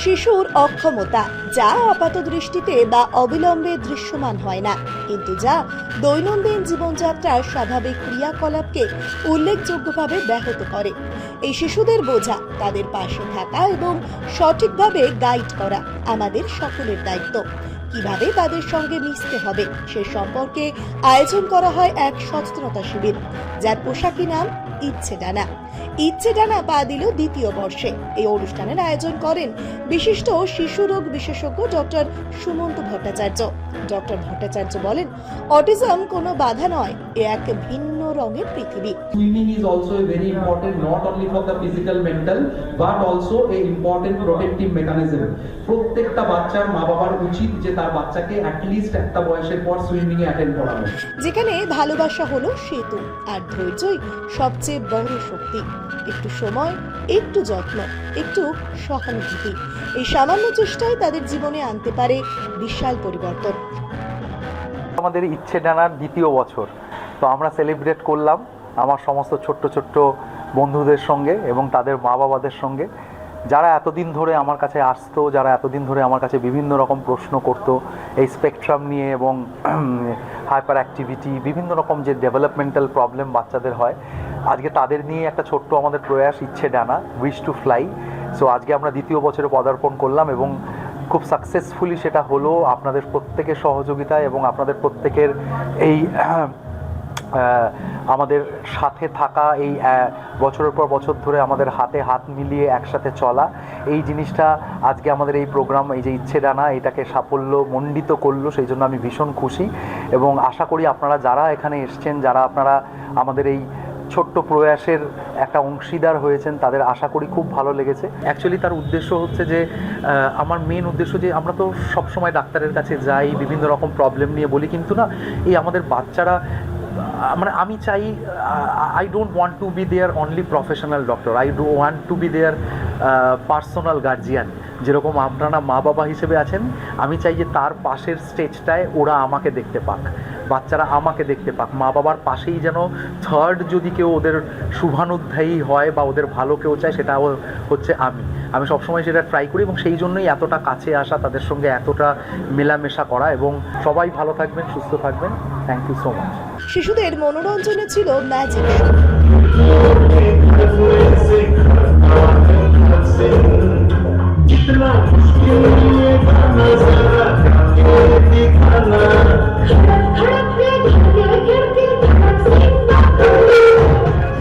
শিশুর অক্ষমতা, যা আপাত দৃষ্টিতে বা অবিলম্বে দৃশ্যমান হয় না, কিন্তু যা দৈনন্দিন জীবনযাত্রার স্বাভাবিক ক্রিয়াকলাপকে উল্লেখযোগ্যভাবে ব্যাহত করে। এই শিশুদের বোঝা, তাদের পাশে থাকা এবং সঠিকভাবে গাইড করা আমাদের সকলের দায়িত্ব। কিভাবে তাদের সঙ্গে মিশতে হবে সে সম্পর্কে আয়োজন করা হয় এক সচেতনতা শিবির, যার পোশাকি নাম ইচ্ছে ডানা। ইচ্ছে ডানা পা দিল দ্বিতীয় বর্ষে। এই অনুষ্ঠানের আয়োজন করেন বিশিষ্ট শিশু রোগ বিশেষজ্ঞ ডক্টর সুমন্ত ভট্টাচার্য। ডক্টর ভট্টাচার্য বলেন, অটিজম কোনো বাধা নয়, এ এক ভিন্ন রঙের পৃথিবী। Swimming is also a very important, not only for the physical, mental, but also a important protective mechanism. প্রত্যেকটা বাচ্চার মা বাবার উচিত যে তার বাচ্চাকে অ্যাটলিস্ট একটা বয়সের পর সুইমিং এ অ্যাটেন্ড করানো। যেখানে ভালোবাসা হলো সেতু আর ধৈর্যই সবচেয়ে বড় শক্তি। একটু সময়, একটু যত্ন, একটু সহানুভূতি, এই সামান্য চেষ্টাই তাদের জীবনে আনতে পারে বিশাল পরিবর্তন। আমাদের ইচ্ছে ডানার দ্বিতীয় বছর, তো আমরা সেলিব্রেট করলাম আমার সমস্ত ছোট্ট ছোট্ট বন্ধুদের সঙ্গে এবং তাদের মা বাবাদের সঙ্গে, যারা এতদিন ধরে আমার কাছে আসতো, যারা এতদিন ধরে আমার কাছে বিভিন্ন রকম প্রশ্ন করতো এই স্পেকট্রাম নিয়ে এবং হাইপার অ্যাক্টিভিটি, বিভিন্ন রকম যে ডেভেলপমেন্টাল প্রবলেম বাচ্চাদের হয়, আজকে তাদের নিয়ে একটা ছোট্ট আমাদের প্রয়াস ইচ্ছে ডানা, উইশ টু ফ্লাই। সো আজকে আমরা দ্বিতীয় বছরে পদার্পণ করলাম এবং খুব সাকসেসফুলি সেটা হলো আপনাদের প্রত্যেকের সহযোগিতায় এবং আপনাদের প্রত্যেকের এই আমাদের সাথে থাকা, এই বছরের পর বছর ধরে আমাদের হাতে হাত মিলিয়ে একসাথে চলা, এই জিনিসটা আজকে আমাদের এই প্রোগ্রাম, এই যে ইচ্ছে ডানা, এটাকে সাফল্য মণ্ডিত করলো। সেই জন্য আমি ভীষণ খুশি এবং আশা করি আপনারা যারা এখানে এসছেন, যারা আপনারা আমাদের এই ছোট্ট প্রয়াসের একটা অংশীদার হয়েছেন, তাদের আশা করি খুব ভালো লেগেছে। অ্যাকচুয়ালি তার উদ্দেশ্য হচ্ছে যে আমার মেন উদ্দেশ্য যে আমরা তো সবসময় ডাক্তারের কাছে যাই, বিভিন্ন রকম প্রবলেম নিয়ে বলি, কিন্তু না, এই আমাদের বাচ্চারা, মানে আমি চাই, I don't want to be there only professional doctor, I do want to be there personal guardian. যেরকম আপনারা মা বাবা হিসেবে আছেন, আমি চাই যে তার পাশের স্টেজটায় ওরা আমাকে দেখতে পাক, বাচ্চারা আমাকে দেখতে পাক। মা বাবার পাশেই যেন থার্ড যদি কেউ ওদের শুভানুধ্যায়ী হয় বা ওদের ভালো কেউ চায়, সেটা হচ্ছে আমি সবসময় সেটা ট্রাই করি এবং সেই জন্যই এতটা কাছে আসা, তাদের সঙ্গে এতটা মেলামেশা করা। এবং সবাই ভালো থাকবেন, সুস্থ থাকবেন। Thank you so much. শিশুদের মনোরঞ্জনে ছিল ম্যাজিক।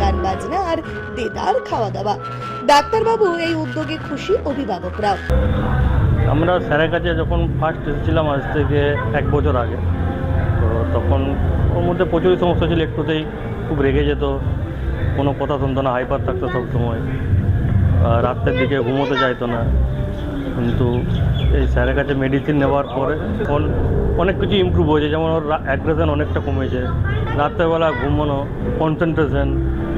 গান বাজনা আর দেদার খাওয়া দাওয়া। ডাক্তারবাবু এই উদ্যোগে খুশি, অভিভাবকরাও। আমরা স্যারের কাছে যখন ফার্স্ট এসেছিলাম আজ থেকে 1 বছর আগে, তো তখন ওর মধ্যে প্রচুরই সমস্যা ছিল। একটুতেই খুব রেগে যেত, কোনো কথা শুনতো না, হাইপার থাকতো সবসময়, রাত্রের দিকে ঘুমোতে চাইতো না। কিন্তু এই স্যারের কাছে মেডিসিন নেওয়ার পরে এখন অনেক কিছু ইমপ্রুভ হয়েছে। যেমন ওর অ্যাগ্রেশন অনেকটা কমেছে, রাত্রেবেলা ঘুমানো, কনসেন্ট্রেশন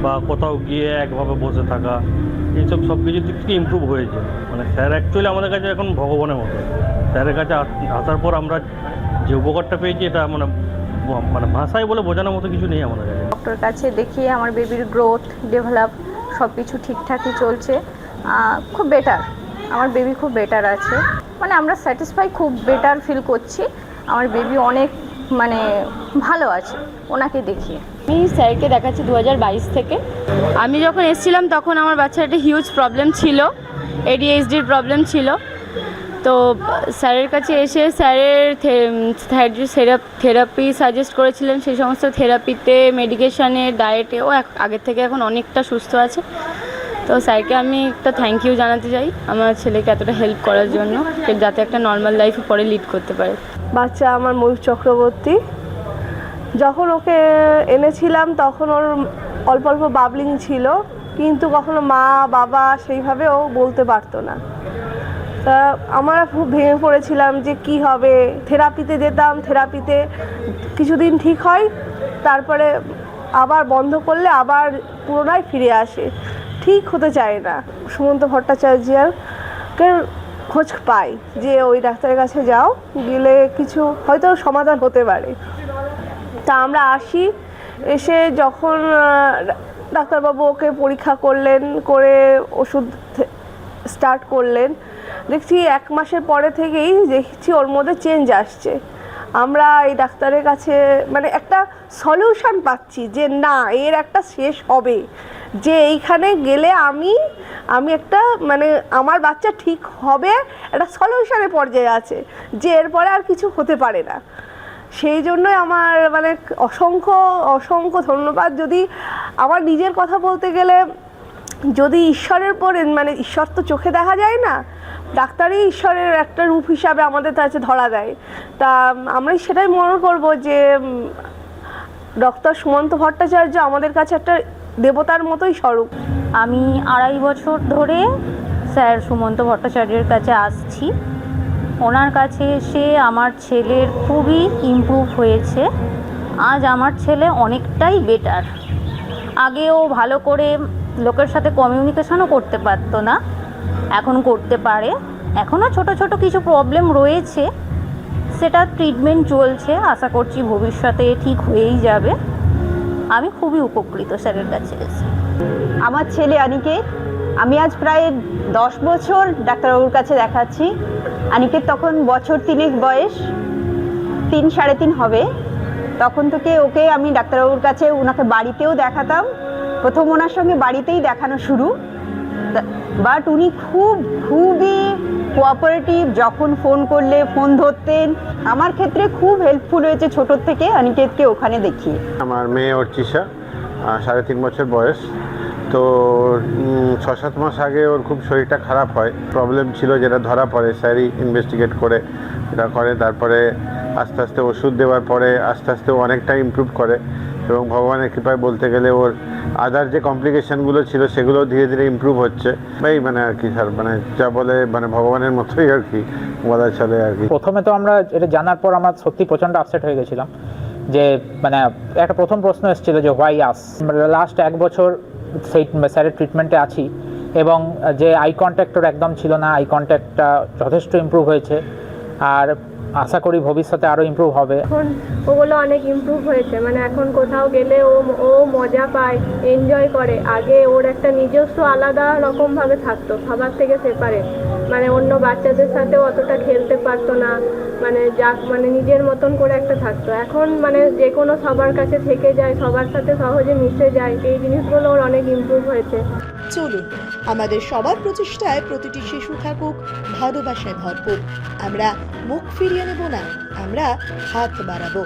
বা কোথাও গিয়ে একভাবে বসে থাকা, এইসব সব কিছুর দিক থেকে ইমপ্রুভ হয়েছে। মানে স্যার অ্যাকচুয়ালি আমাদের কাছে এখন ভগবানের মতো। স্যারের কাছে আসার পর আমরা যে উপকারটা পেয়েছি, এটা মানে ভাষায় বলে বোঝানোর মতো কিছু নেই আমাদের কাছে। ডক্টরের কাছে দেখিয়ে আমার বেবির গ্রোথ, ডেভেলপ সব কিছু ঠিকঠাকই চলছে, খুব বেটার। আমার বেবি খুব বেটার আছে, মানে আমরা স্যাটিসফাই, খুব বেটার ফিল করছি। আমার বেবি অনেক মানে ভালো আছে ওনাকে দেখিয়ে। আমি স্যারকে দেখাচ্ছি 2022 থেকে। আমি যখন এসেছিলাম তখন আমার বাচ্চার একটা হিউজ প্রবলেম ছিল, ADHDর প্রবলেম ছিল। তো স্যারের কাছে এসে স্যারের থেরাপি সাজেস্ট করেছিলেন। সেই সমস্ত থেরাপিতে, মেডিকেশানে, ডায়েটে ও আগের থেকে এখন অনেকটা সুস্থ আছে। তো স্যারকে আমি একটা থ্যাংক ইউ জানাতে চাই আমার ছেলেকে এতটা হেল্প করার জন্য, যাতে একটা নর্মাল লাইফ পরে লিড করতে পারে। বাচ্চা আমার ময়ূর চক্রবর্তী, যখন ওকে এনেছিলাম তখন ওর অল্প অল্প বাবলিং ছিল, কিন্তু কখনো মা বাবা সেইভাবে ও বলতে পারতো না। তা আমরা খুব ভেঙে পড়েছিলাম যে কি হবে। থেরাপিতে যেতাম, থেরাপিতে কিছুদিন ঠিক হয়, তারপরে আবার বন্ধ করলে আবার পুনরায় ফিরে আসে, ঠিক হতে চায় না। সুমন্ত ভট্টাচার্যের খোঁজ পাই যে ওই ডাক্তারের কাছে যাও, গেলে কিছু হয়তো সমাধান হতে পারে। তা আমরা আসি, এসে যখন ডাক্তারবাবু ওকে পরীক্ষা করলেন, করে ওষুধ স্টার্ট করলেন, দেখছি 1 মাসের পরে থেকেই দেখছি ওর মধ্যে চেঞ্জ আসছে। আমরা এই ডাক্তারের কাছে মানে একটা সলিউশন পাচ্ছি যে না, এর একটা শেষ হবে, যে এইখানে গেলে আমি একটা মানে আমার বাচ্চা ঠিক হবে, একটা সলিউশনের পর্যায়ে আছে যে এরপরে আর কিছু হতে পারে না। সেই জন্যই আমার মানে অসংখ্য ধন্যবাদ। যদি আমার নিজের কথা বলতে গেলে, যদি ঈশ্বরের পরে মানে ঈশ্বর তো চোখে দেখা যায় না, ডাক্তারই ঈশ্বরের একটা রূপ হিসাবে আমাদের কাছে ধরা দেয়। তা আমরা সেটাই মনে করব যে ডক্টর সুমন্ত ভট্টাচার্য আমাদের কাছে একটা দেবতার মতোই স্বরূপ। আমি 2.5 বছর ধরে স্যার সুমন্ত ভট্টাচার্যের কাছে আসছি। ওনার কাছে এসে আমার ছেলের খুবই ইমপ্রুভ হয়েছে। আজ আমার ছেলে অনেকটাই বেটার। আগেও ভালো করে লোকের সাথে কমিউনিকেশনও করতে পারতো না, এখন করতে পারে। এখনও ছোট ছোট কিছু প্রবলেম রয়েছে, সেটা ট্রিটমেন্ট চলছে, আশা করছি ভবিষ্যতে ঠিক হয়েই যাবে। আমি খুবই উপকৃত স্যারের কাছে এসে। আমার ছেলে অনিকেত, আমি আজ প্রায় 10 বছর ডাক্তারবাবুর কাছে দেখাচ্ছি। অনিকেত তখন বছর 3 বয়স, 3-3.5 হবে। তখন থেকে ওকে আমি ডাক্তারবাবুর কাছে ওনাকে বাড়িতেও দেখাতাম। প্রথম ওনার সঙ্গে বাড়িতেই দেখানো শুরু, বাট উনি খুবই কোঅপারেটিভ। যখন ফোন করলে ফোন ধরতেন। আমার ক্ষেত্রে খুব হেল্পফুল হয়েছে ছোটোর থেকে অনিকেতকে ওখানে দেখিয়ে। আমার মেয়ে অর্চিষা, 3.5 বছর বয়স। তো 6-7 মাস আগে ওর খুব শরীরটা খারাপ হয়, প্রবলেম ছিল যেটা ধরা পড়ে, স্যারই ইনভেস্টিগেট করে এটা করে। তারপরে আস্তে আস্তে ওষুধ দেওয়ার পরে আস্তে আস্তে ও অনেকটা ইমপ্রুভ করে, এবং ভগবানের কৃপায় বলতে গেলে ওর আদার যে কমপ্লিকেশানগুলো ছিল সেগুলো ধীরে ধীরে ইমপ্রুভ হচ্ছে। এই মানে আর কি স্যার, মানে যা বলে মানে ভগবানের মতোই আর কি বলা চলে আর কি। প্রথমে তো আমরা এটা জানার পর আমরা সত্যি প্রচণ্ড আপসেট হয়ে গেছিলাম, যে মানে একটা প্রথম প্রশ্ন এসেছিলো যে হোয়াই আস। লাস্ট 1 বছর সেই স্যারের ট্রিটমেন্টে আছি, এবং যে আই কন্ট্যাক্টর একদম ছিল না, আই কন্ট্যাক্টটা যথেষ্ট ইমপ্রুভ হয়েছে, আর আশা করি ভবিষ্যতে আরও ইমপ্রুভ হবে। এখন ওগুলো অনেক ইমপ্রুভ হয়েছে, মানে এখন কোথাও গেলে ও মজা পায়, এনজয় করে। আগে ওর একটা নিজস্ব আলাদা রকমভাবে থাকতো, সবার থেকে সেপারেট, মানে অন্য বাচ্চাদের সাথেও অতটা খেলতে পারতো না, মানে নিজের মতন করে একটা থাকতো। এখন মানে যে কোনো সবার কাছে থেকে যায়, সবার সাথে সহজে মিশে যায়। এই জিনিসগুলো ওর অনেক ইমপ্রুভ হয়েছে। চলুন আমাদের সবার প্রচেষ্টায় প্রতিটি শিশু থাকুক ভালোবাসায় ভরপুর। আমরা মুখ ফিরিয়ে নেব না, আমরা হাত বাড়াবো।